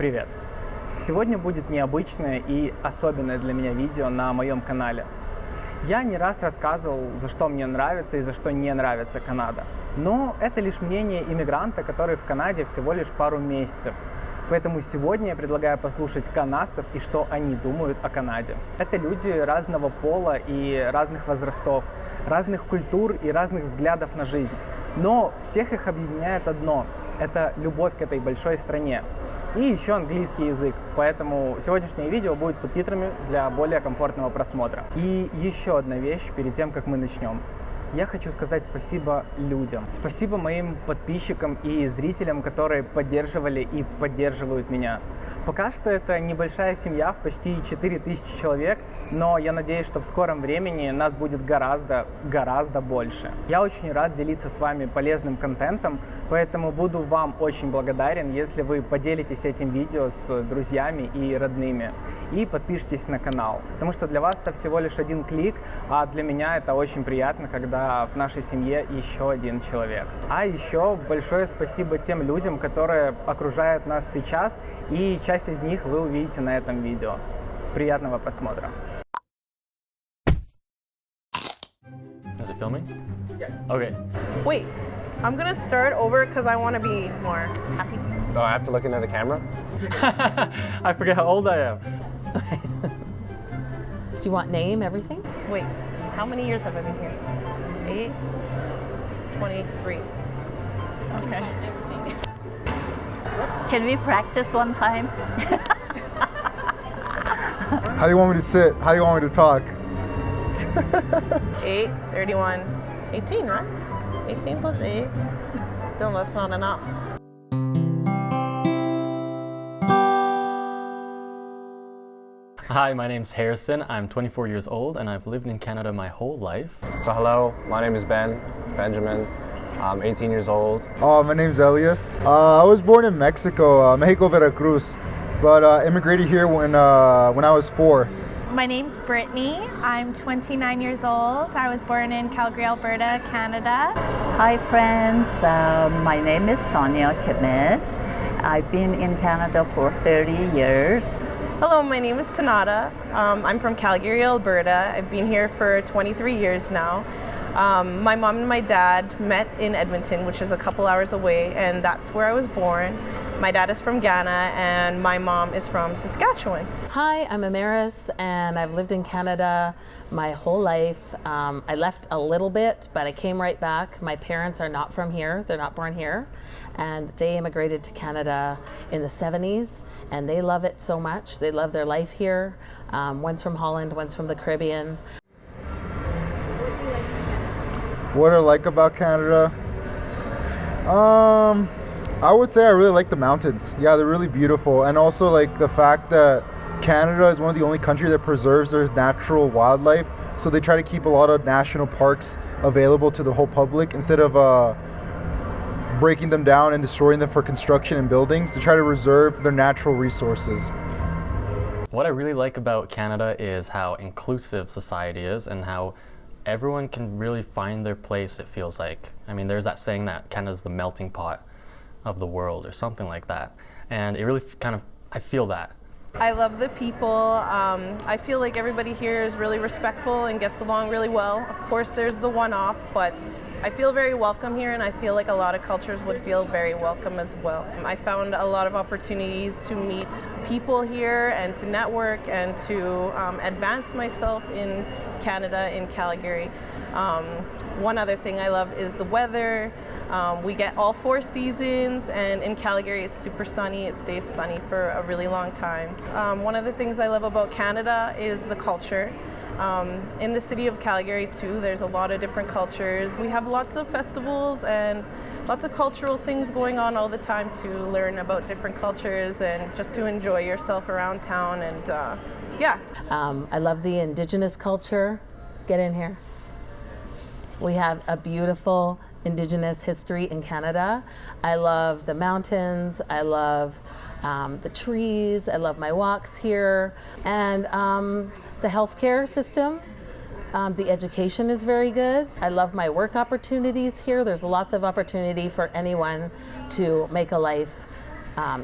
Привет! Сегодня будет необычное и особенное для меня видео на моем канале. Я не раз рассказывал, за что мне нравится и за что не нравится Канада. Но это лишь мнение иммигранта, который в Канаде всего лишь пару месяцев. Поэтому сегодня я предлагаю послушать канадцев и что они думают о Канаде. Это люди разного пола и разных возрастов, разных культур и разных взглядов на жизнь. Но всех их объединяет одно – это любовь к этой большой стране. И еще английский язык, поэтому сегодняшнее видео будет с субтитрами для более комфортного просмотра. И еще одна вещь перед тем, как мы начнем. Я хочу сказать спасибо людям. Спасибо моим подписчикам и зрителям, которые поддерживали и поддерживают меня. Пока что это небольшая семья в почти 4000 человек, но я надеюсь, что в скором времени нас будет гораздо больше. Я очень рад делиться с вами полезным контентом, поэтому буду вам очень благодарен, если вы поделитесь этим видео с друзьями и родными и подпишитесь на канал, потому что для вас это всего лишь один клик, а для меня это очень приятно, когда в нашей семье еще один человек. А еще большое спасибо тем людям, которые окружают нас сейчас, и часть из них вы увидите на этом видео. Приятного просмотра. Is it filming? Yeah. Okay. Wait, I'm gonna start over because I want to be more happy. Oh, I have to look into the camera? I forget how old I am. Do you want name, everything? Wait, how many years have I been here? 8? 23. Okay. Can we practice one time? How do you want me to sit? How do you want me to talk? 8, 31, 18, right? 18 plus 8. Then that's not enough. Hi, my name's Harrison. I'm 24 years old and I've lived in Canada my whole life. So hello, my name is Benjamin. I'm 18 years old. My name's Elias. I was born in Mexico, Mexico, Veracruz, but immigrated here when I was 4. My name's Brittany. I'm 29 years old. I was born in Calgary, Alberta, Canada. Hi friends, my name is Sonia Kemet. I've been in Canada for 30 years. Hello, my name is Tanada. I'm from Calgary, Alberta. I've been here for 23 years now. My mom and my dad met in Edmonton, which is a couple hours away, and that's where I was born. My dad is from Ghana, and my mom is from Saskatchewan. Hi, I'm Amaris, and I've lived in Canada my whole life. I left a little bit, but I came right back. My parents are not from here. They're not born here. And they immigrated to Canada in the 70s, and they love it so much. They love their life here. One's from Holland, one's from the Caribbean. What I like about Canada? I would say I really like the mountains. Yeah, they're really beautiful. And also like the fact that Canada is one of the only countries that preserves their natural wildlife. So they try to keep a lot of national parks available to the whole public instead of breaking them down and destroying them for construction and buildings. They try to reserve their natural resources. What I really like about Canada is how inclusive society is and how everyone can really find their place, it feels like. I mean, there's that saying that Canada's the melting pot of the world or something like that. And it really I feel that. I love the people. I feel like everybody here is really respectful and gets along really well. Of course, there's the one-off, but I feel very welcome here, and I feel like a lot of cultures would feel very welcome as well. I found a lot of opportunities to meet people here and to network and to advance myself in Canada, in Calgary. One other thing I love is the weather. We get all 4 seasons, and in Calgary it's super sunny. It stays sunny for a really long time. One of the things I love about Canada is the culture. In the city of Calgary too, there's a lot of different cultures. We have lots of festivals and lots of cultural things going on all the time to learn about different cultures and just to enjoy yourself around town, and yeah. I love the Indigenous culture. Get in here. We have a beautiful Indigenous history in Canada. I love the mountains. I love the trees. I love my walks here. And the healthcare system. The education is very good. I love my work opportunities here. There's lots of opportunity for anyone to make a life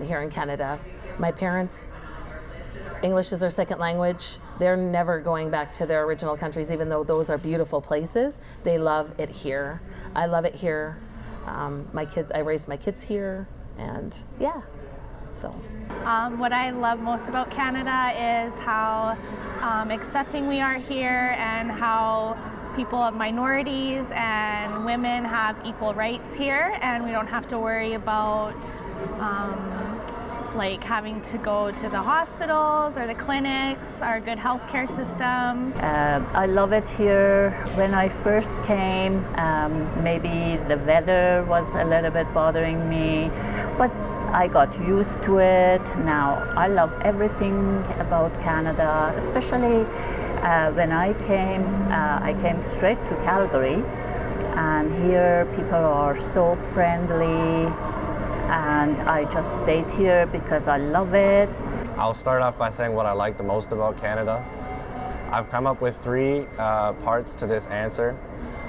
here in Canada. My parents, English is their second language. They're never going back to their original countries, even though those are beautiful places. They love it here. I love it here. I raised my kids here, and yeah, so. What I love most about Canada is how accepting we are here, and how people of minorities and women have equal rights here, and we don't have to worry about like having to go to the hospitals or the clinics, our good healthcare system. I love it here. When I first came, maybe the weather was a little bit bothering me, but I got used to it. Now I love everything about Canada, especially when I came straight to Calgary, and here people are so friendly, and I just stayed here because I love it. I'll start off by saying what I like the most about Canada. I've come up with three parts to this answer.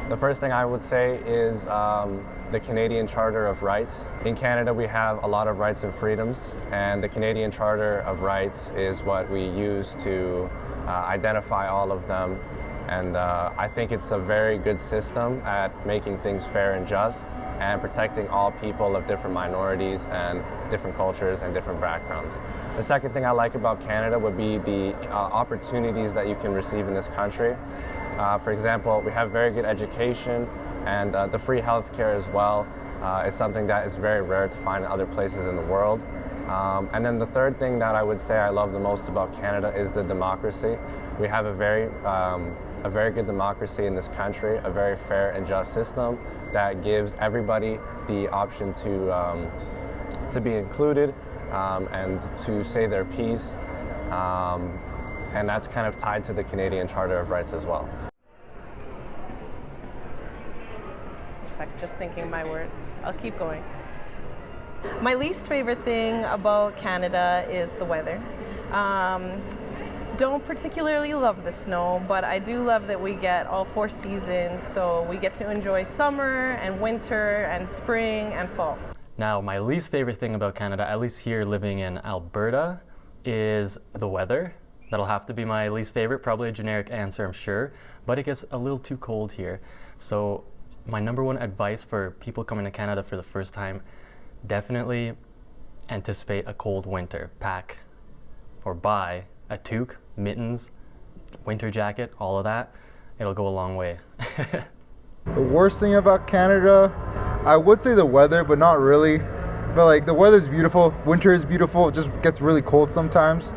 The first thing I would say is the Canadian Charter of Rights. In Canada, we have a lot of rights and freedoms, and the Canadian Charter of Rights is what we use to identify all of them. And I think it's a very good system at making things fair and just, and protecting all people of different minorities and different cultures and different backgrounds. The second thing I like about Canada would be the opportunities that you can receive in this country. For example, we have very good education, and the free healthcare as well is something that is very rare to find in other places in the world. And then the third thing that I would say I love the most about Canada is the democracy. We have a very good democracy in this country, a very fair and just system that gives everybody the option to be included and to say their piece. And that's kind of tied to the Canadian Charter of Rights as well. It's like just thinking my words. I'll keep going. My least favorite thing about Canada is the weather. Don't particularly love the snow, but I do love that we get all 4 seasons, so we get to enjoy summer and winter and spring and fall. Now, my least favorite thing about Canada, at least here living in Alberta, is the weather. That'll have to be my least favorite, probably a generic answer, I'm sure, but it gets a little too cold here. So my number one advice for people coming to Canada for the first time, definitely anticipate a cold winter. Pack or buy a toque, mittens, winter jacket, all of that. It'll go a long way. The worst thing about Canada, I would say the weather, but not really. But like the weather's beautiful, winter is beautiful, it just gets really cold sometimes.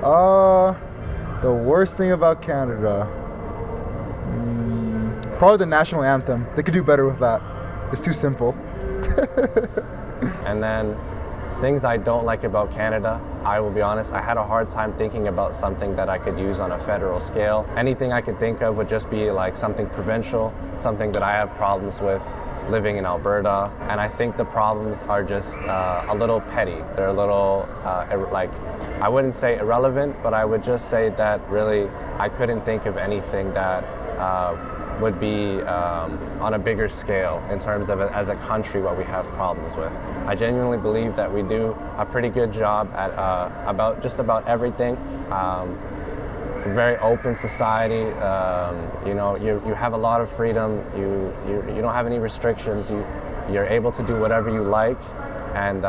The worst thing about Canada, probably the national anthem. They could do better with that. It's too simple. And then things I don't like about Canada, I will be honest, I had a hard time thinking about something that I could use on a federal scale. Anything I could think of would just be like something provincial, something that I have problems with living in Alberta. And I think the problems are just a little petty. They're a little, like, I wouldn't say irrelevant, but I would just say that really I couldn't think of anything that would be on a bigger scale in terms of as a country what we have problems with. I genuinely believe that we do a pretty good job at just about everything. Very open society. You know, you have a lot of freedom. You don't have any restrictions. You're able to do whatever you like, and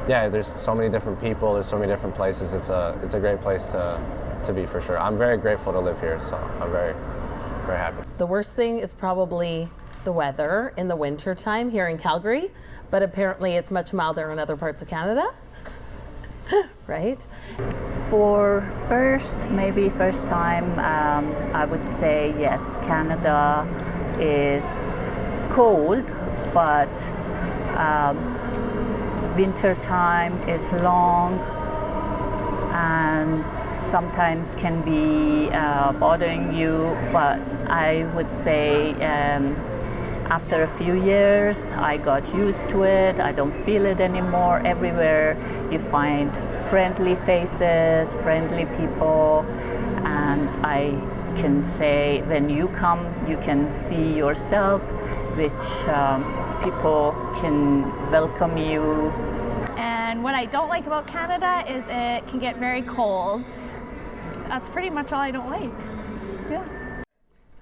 yeah, there's so many different people. There's so many different places. It's a great place to be for sure. I'm very grateful to live here, so I'm very happy. The worst thing is probably the weather in the winter time here in Calgary, but apparently it's much milder in other parts of Canada. Right? For maybe first time, I would say yes, Canada is cold, but winter time is long and sometimes can be bothering you, but I would say after a few years I got used to it. I don't feel it anymore. Everywhere you find friendly faces, friendly people, and I can say when you come you can see yourself, which people can welcome you. And What I don't like about Canada is it can get very cold. That's pretty much all I don't like. Yeah.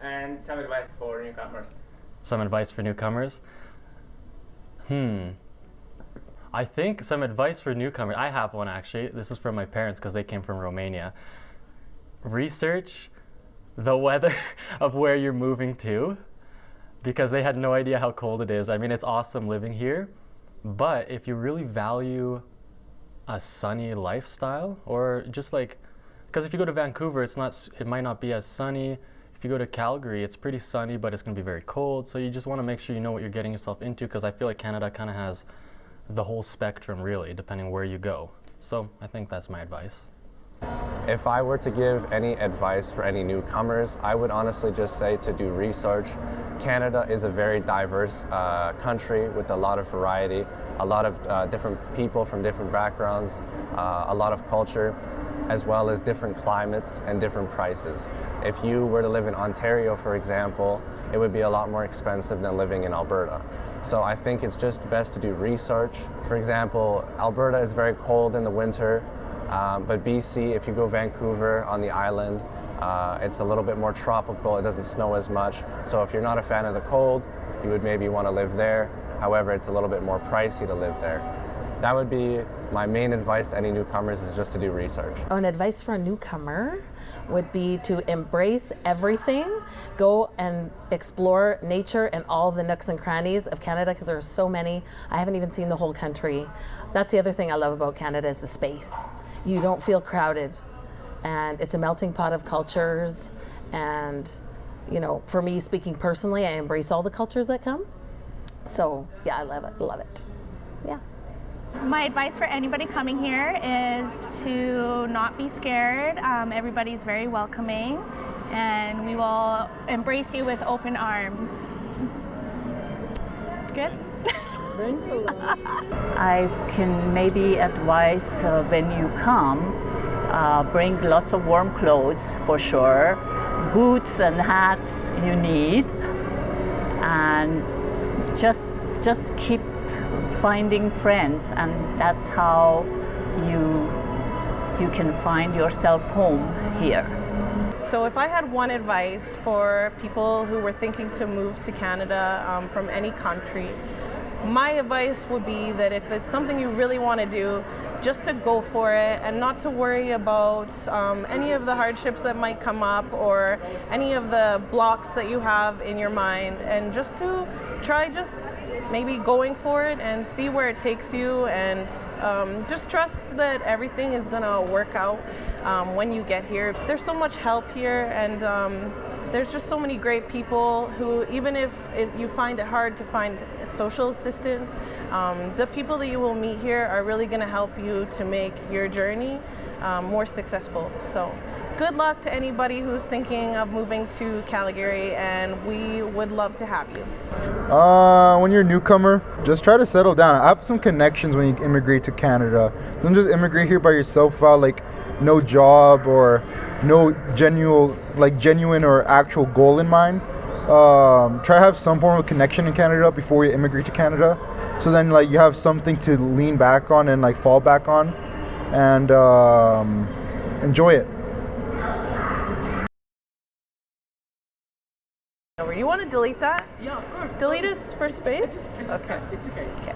And some advice for newcomers. Some advice for newcomers? I think some advice for newcomers, I have one actually. This is from my parents because they came from Romania. Research the weather of where you're moving to, because they had no idea how cold it is. I mean, it's awesome living here, but if you really value a sunny lifestyle, or just like, because if you go to Vancouver, it might not be as sunny. If you go to Calgary, it's pretty sunny, but it's going to be very cold. So you just want to make sure you know what you're getting yourself into, because I feel like Canada kind of has the whole spectrum, really, depending where you go. So I think that's my advice. If I were to give any advice for any newcomers, I would honestly just say to do research. Canada is a very diverse country with a lot of variety, a lot of different people from different backgrounds, a lot of culture, as well as different climates and different prices. If you were to live in Ontario, for example, it would be a lot more expensive than living in Alberta. So I think it's just best to do research. For example, Alberta is very cold in the winter, but BC, if you go Vancouver on the island, it's a little bit more tropical. It doesn't snow as much. So if you're not a fan of the cold, you would maybe want to live there. However, it's a little bit more pricey to live there. That would be my main advice to any newcomers, is just to do research. An advice for a newcomer would be to embrace everything, go and explore nature and all the nooks and crannies of Canada, because there are so many. I haven't even seen the whole country. That's the other thing I love about Canada, is the space. You don't feel crowded, and it's a melting pot of cultures. And you know, for me, speaking personally, I embrace all the cultures that come. So yeah, I love it. Yeah. My advice for anybody coming here is to not be scared. Everybody's very welcoming, and we will embrace you with open arms. Good? Thanks a lot. I can maybe advise when you come, bring lots of warm clothes for sure, boots and hats you need, and just keep finding friends, and that's how you can find yourself home here. So if I had one advice for people who were thinking to move to Canada from any country, my advice would be that if it's something you really want to do, just to go for it and not to worry about any of the hardships that might come up or any of the blocks that you have in your mind, and just to try just maybe going for it and see where it takes you, and just trust that everything is going to work out when you get here. There's so much help here, and there's just so many great people who, even if you find it hard to find social assistance, the people that you will meet here are really going to help you to make your journey more successful. So good luck to anybody who's thinking of moving to Calgary, and we would love to have you. When you're a newcomer, just try to settle down. I have some connections when you immigrate to Canada. Don't just immigrate here by yourself without like no job or no genuine or actual goal in mind. Try to have some form of connection in Canada before you immigrate to Canada, so then like you have something to lean back on and like fall back on, and enjoy it. You want to delete that? Yeah, of course. Delete us for space? It's Okay. It's okay. Okay.